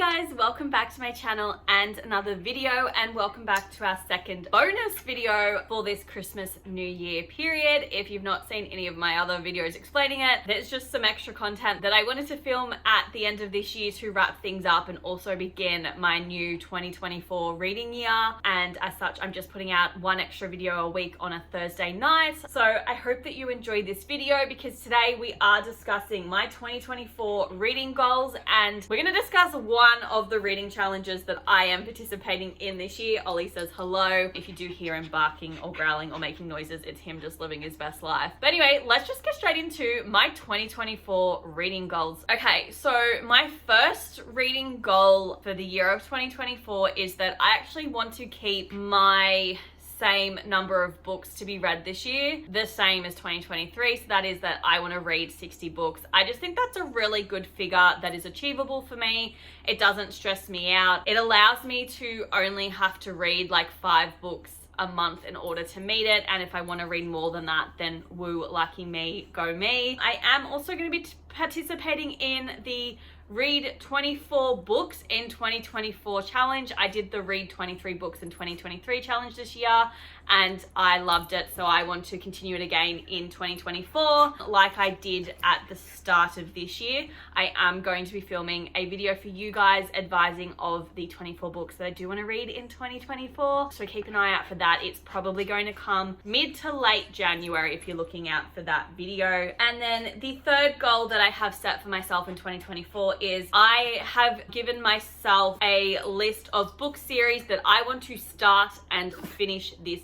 guys, welcome back to my channel and another video, and welcome back to our second bonus video for this Christmas New Year period. If you've not seen any of my other videos explaining it, there's just some extra content that I wanted to film at the end of this year to wrap things up and also begin my new 2024 reading year. And as such, I'm just putting out one extra video a week on a Thursday night. So I hope that you enjoyed this video, because today we are discussing my 2024 reading goals, and we're going to discuss one of the reading challenges that I am participating in this year. Ollie says hello. If you do hear him barking or growling or making noises, it's him just living his best life. But anyway, let's just get straight into my 2024 reading goals. Okay, so my first reading goal for the year of 2024 is that I actually want to keep my same number of books to be read this year, the same as 2023. So that is that I want to read 60 books. I just think that's a really good figure that is achievable for me. It doesn't stress me out. It allows me to only have to read like 5 books a month in order to meet it, and if I want to read more than that, then woo, lucky me, go me. I am also going to be participating in the Read 24 books in 2024 challenge. I did the Read 23 books in 2023 challenge this year and I loved it, so I want to continue it again in 2024 like I did at the start of this year. I am going to be filming a video for you guys advising of the 24 books that I do want to read in 2024, so keep an eye out for that. It's probably going to come mid to late January if you're looking out for that video. And then the third goal that I have set for myself in 2024 is I have given myself a list of book series that I want to start and finish this year.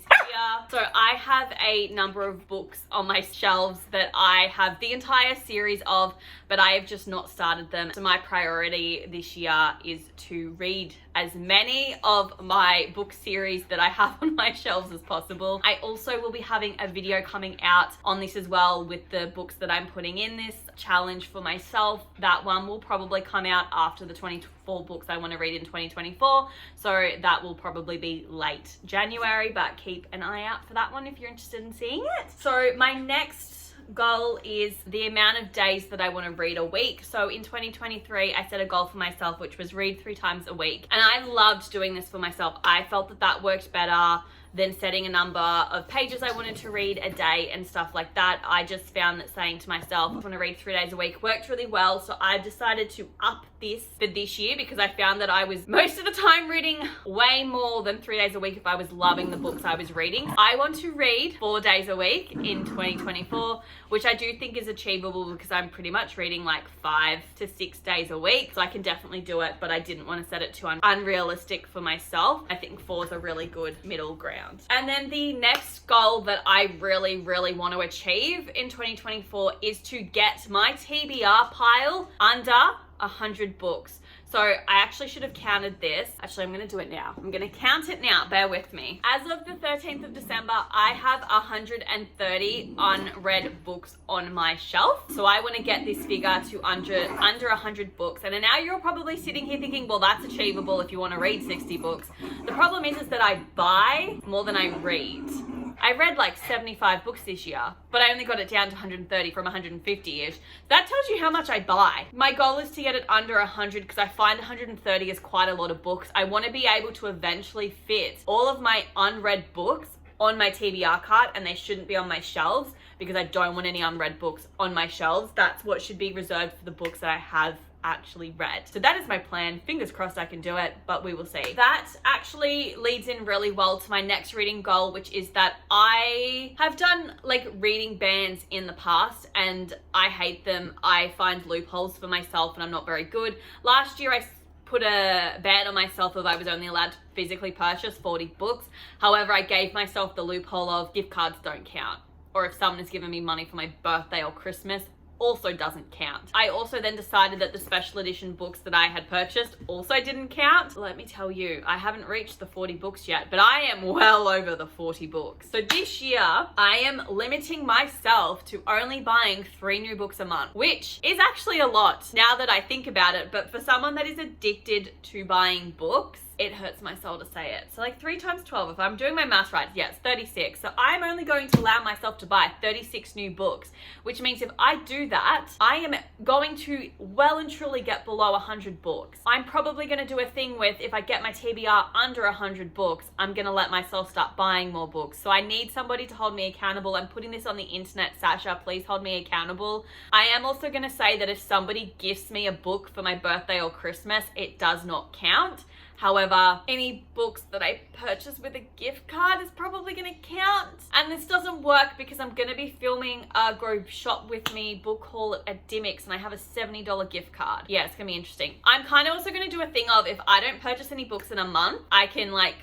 So I have a number of books on my shelves that I have the entire series of, but I have just not started them. So my priority this year is to read as many of my book series that I have on my shelves as possible. I also will be having a video coming out on this as well with the books that I'm putting in this challenge for myself. That one will probably come out after the 24 books I want to read in 2024, so that will probably be late January, but keep an eye out for that one if you're interested in seeing it. So my next goal is the amount of days that I want to read a week. So in 2023 I set a goal for myself which was read 3 times a week, and I loved doing this for myself. I felt that that worked better than setting a number of pages I wanted to read a day and stuff like that. I just found that saying to myself I want to read 3 days a week worked really well, so I decided to up this for this year, because I found that I was most of the time reading way more than 3 days a week if I was loving the books I was reading. I want to read 4 days a week in 2024, which I do think is achievable because I'm pretty much reading like 5 to 6 days a week, so I can definitely do it, but I didn't want to set it too unrealistic for myself. I think 4 is a really good middle ground. And then the next goal that I really want to achieve in 2024 is to get my TBR pile under 100 books. So I actually should have counted this. Actually, I'm going to do it now. I'm going to count it now. Bear with me. As of the 13th of December, I have 130 unread books on my shelf. So I want to get this figure to under 100 books. And now you're probably sitting here thinking, well, that's achievable if you want to read 60 books. The problem is that I buy more than I read. I read like 75 books this year, but I only got it down to 130 from 150-ish. That tells you how much I buy. My goal is to get it under 100 because I find 130 is quite a lot of books. I want to be able to eventually fit all of my unread books on my TBR cart, and they shouldn't be on my shelves because I don't want any unread books on my shelves. That's what should be reserved for the books that I have actually read. So that is my plan. Fingers crossed I can do it, but we will see. That actually leads in really well to my next reading goal, which is that I have done like reading bans in the past and I hate them. I find loopholes for myself and I'm not very good. Last year I put a ban on myself of I was only allowed to physically purchase 40 books. However, I gave myself the loophole of gift cards don't count, or if someone has given me money for my birthday or Christmas, also doesn't count. I also then decided that the special edition books that I had purchased also didn't count. Let me tell you, I haven't reached the 40 books yet, but I am well over the 40 books. So this year, I am limiting myself to only buying 3 new books a month, which is actually a lot now that I think about it, but for someone that is addicted to buying books, it hurts my soul to say it. So like 3 times 12, if I'm doing my math right, yeah, it's 36. So I'm only going to allow myself to buy 36 new books, which means if I do do that, I am going to well and truly get below 100 books. I'm probably going to do a thing with, if I get my TBR under 100 books, I'm going to let myself start buying more books. So I need somebody to hold me accountable. I'm putting this on the internet. Sasha, please hold me accountable. I am also going to say that if somebody gifts me a book for my birthday or Christmas, it does not count. However, any books that I purchase with a gift card is probably going to count. And this doesn't work because I'm going to be filming a Grow Shop With Me book haul at Dimmicks and I have a $70 gift card. Yeah, it's going to be interesting. I'm kind of also going to do a thing of, if I don't purchase any books in a month, I can like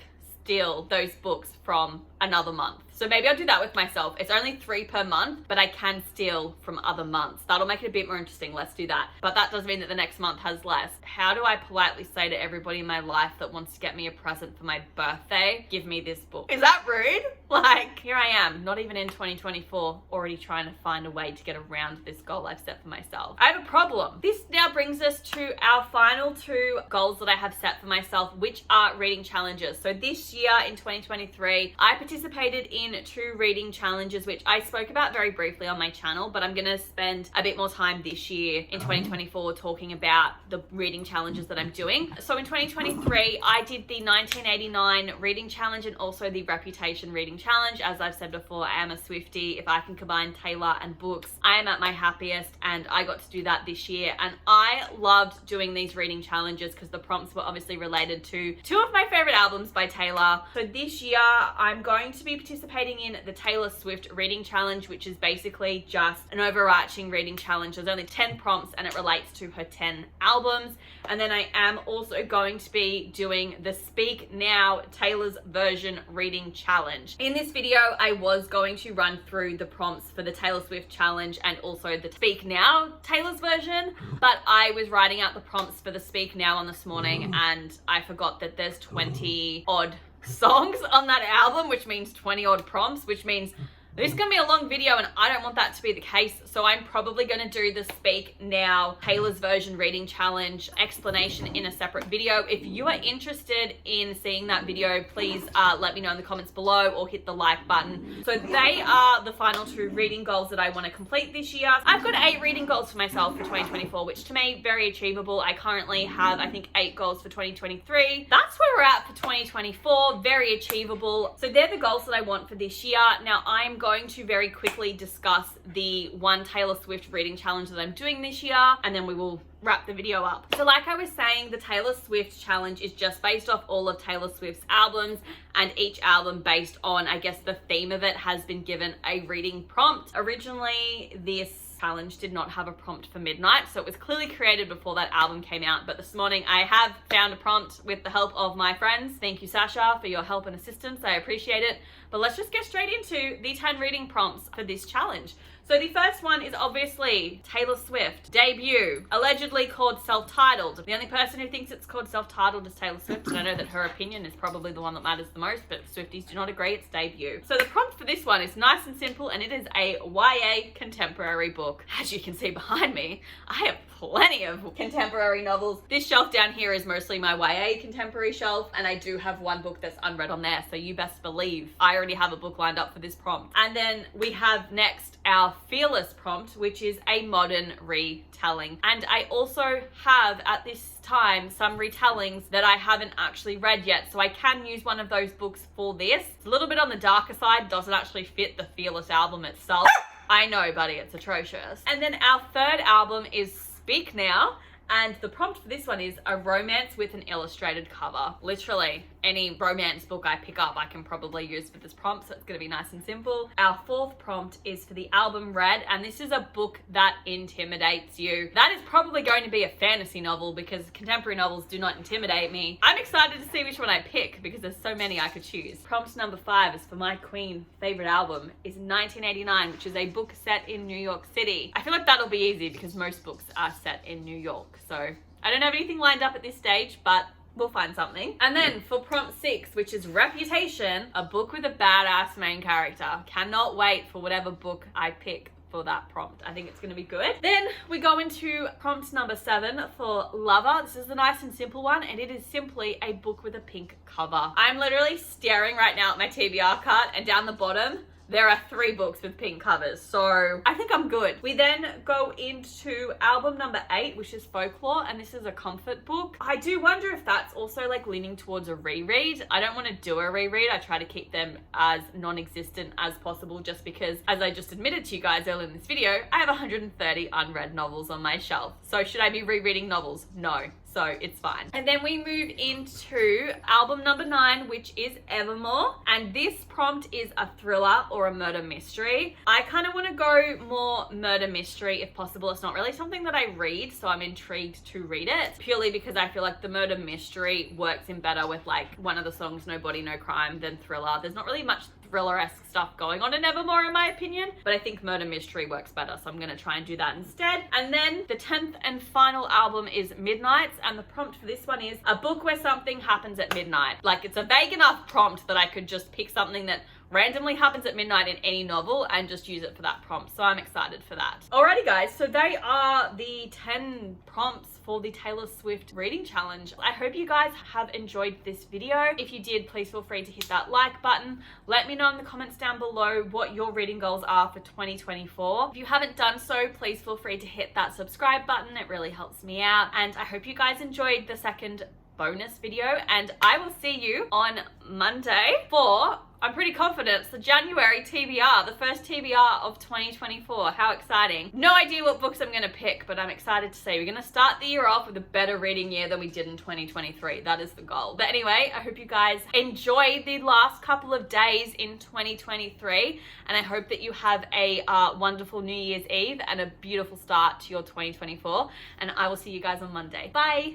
steal those books from another month. So maybe I'll do that with myself. It's only 3 per month, but I can steal from other months. That'll make it a bit more interesting. Let's do that. But that does mean that the next month has less. How do I politely say to everybody in my life that wants to get me a present for my birthday, give me this book? Is that rude? Like, here I am, not even in 2024, already trying to find a way to get around this goal I've set for myself. I have a problem. This now brings us to our final 2 goals that I have set for myself, which are reading challenges. So this year in 2023, I participated in 2 reading challenges, which I spoke about very briefly on my channel, but I'm going to spend a bit more time this year in 2024 talking about the reading challenges that I'm doing. So in 2023, I did the 1989 reading challenge and also the Reputation reading challenge. As I've said before, I am a Swiftie. If I can combine Taylor and books, I am at my happiest, and I got to do that this year. And I loved doing these reading challenges because the prompts were obviously related to 2 of my favorite albums by Taylor. So this year, I'm going to be participating in the Taylor Swift reading challenge, which is basically just an overarching reading challenge. There's only 10 prompts and it relates to her 10 albums. And then I am also going to be doing the Speak Now Taylor's Version reading challenge. In this video, I was going to run through the prompts for the Taylor Swift challenge and also the Speak Now Taylor's version, but I was writing out the prompts for the Speak Now one this morning and I forgot that there's 20 odd songs on that album, which means 20 odd prompts, which means this is going to be a long video and I don't want that to be the case. So I'm probably going to do the Speak Now Taylor's Version reading challenge explanation in a separate video. If you are interested in seeing that video, please let me know in the comments below or hit the like button. So they are the final 2 reading goals that I want to complete this year. I've got 8 reading goals for myself for 2024, which to me, very achievable. I currently have, I think, 8 goals for 2023. That's where we're at for 2024. Very achievable. So they're the goals that I want for this year. Now I'm going to very quickly discuss the 1 Taylor Swift reading challenge that I'm doing this year, and then we will wrap the video up. So like I was saying, the Taylor Swift challenge is just based off all of Taylor Swift's albums, and each album based on, I guess, the theme of it has been given a reading prompt. Originally, this challenge did not have a prompt for Midnight, so it was clearly created before that album came out, but this morning I have found a prompt with the help of my friends. Thank you, Sasha, for your help and assistance. I appreciate it. But let's just get straight into the 10 reading prompts for this challenge. So the first one is obviously Taylor Swift debut, allegedly called Self-Titled. The only person who thinks it's called Self-Titled is Taylor Swift, and I know that her opinion is probably the one that matters the most, but Swifties do not agree, it's debut. So the prompt for this one is nice and simple, and it is a YA contemporary book. As you can see behind me, I have plenty of contemporary novels. This shelf down here is mostly my YA contemporary shelf, and I do have 1 book that's unread on there, so you best believe I already have a book lined up for this prompt. And then we have next our Fearless prompt, which is a modern retelling. And I also have at this time some retellings that I haven't actually read yet, so I can use one of those books for this. It's a little bit on the darker side, doesn't actually fit the Fearless album itself. I know, buddy, it's atrocious. And then our 3rd album is Speak Now, and the prompt for this one is a romance with an illustrated cover. Literally, any romance book I pick up I can probably use for this prompt, so it's going to be nice and simple. Our 4th prompt is for the album Red, and this is a book that intimidates you. That is probably going to be a fantasy novel because contemporary novels do not intimidate me. I'm excited to see which one I pick because there's so many I could choose. Prompt number 5 is for my queen favorite album is 1989, which is a book set in New York City. I feel like that'll be easy because most books are set in New York, so I don't have anything lined up at this stage, but we'll find something. And then for prompt 6, which is Reputation, a book with a badass main character. Cannot wait for whatever book I pick for that prompt. I think it's going to be good. Then we go into prompt number 7 for Lover. This is the nice and simple one, and it is simply a book with a pink cover. I'm literally staring right now at my TBR cart, and down the bottom there are 3 books with pink covers, so I think I'm good. We then go into album number 8, which is Folklore, and this is a comfort book. I do wonder if that's also like leaning towards a reread. I don't want to do a reread. I try to keep them as non-existent as possible, just because, as I just admitted to you guys earlier in this video, I have 130 unread novels on my shelf. So should I be rereading novels? No. So it's fine. And then we move into album number 9, which is Evermore. And this prompt is a thriller or a murder mystery. I kind of want to go more murder mystery if possible. It's not really something that I read, so I'm intrigued to read it, purely because I feel like the murder mystery works in better with like one of the songs, No Body, No Crime, than thriller. There's not really much thriller-esque stuff going on in Evermore in my opinion, but I think murder mystery works better, so I'm gonna try and do that instead. And then the 10th and final album is Midnights, and the prompt for this one is a book where something happens at midnight. Like, it's a vague enough prompt that I could just pick something that randomly happens at midnight in any novel and just use it for that prompt, so I'm excited for that. Alrighty guys, so they are the 10 prompts for the Taylor Swift reading challenge. I hope you guys have enjoyed this video. If you did, please feel free to hit that like button. Let me know in the comments down below what your reading goals are for 2024. If you haven't done so, please feel free to hit that subscribe button. It really helps me out, and I hope you guys enjoyed the second bonus video, and I will see you on Monday for, I'm pretty confident, it's the January TBR, the first TBR of 2024. How exciting. No idea what books I'm gonna pick, but I'm excited to say we're gonna start the year off with a better reading year than we did in 2023. That is the goal. But anyway, I hope you guys enjoy the last couple of days in 2023, and I hope that you have a wonderful New Year's Eve and a beautiful start to your 2024, and I will see you guys on Monday. Bye!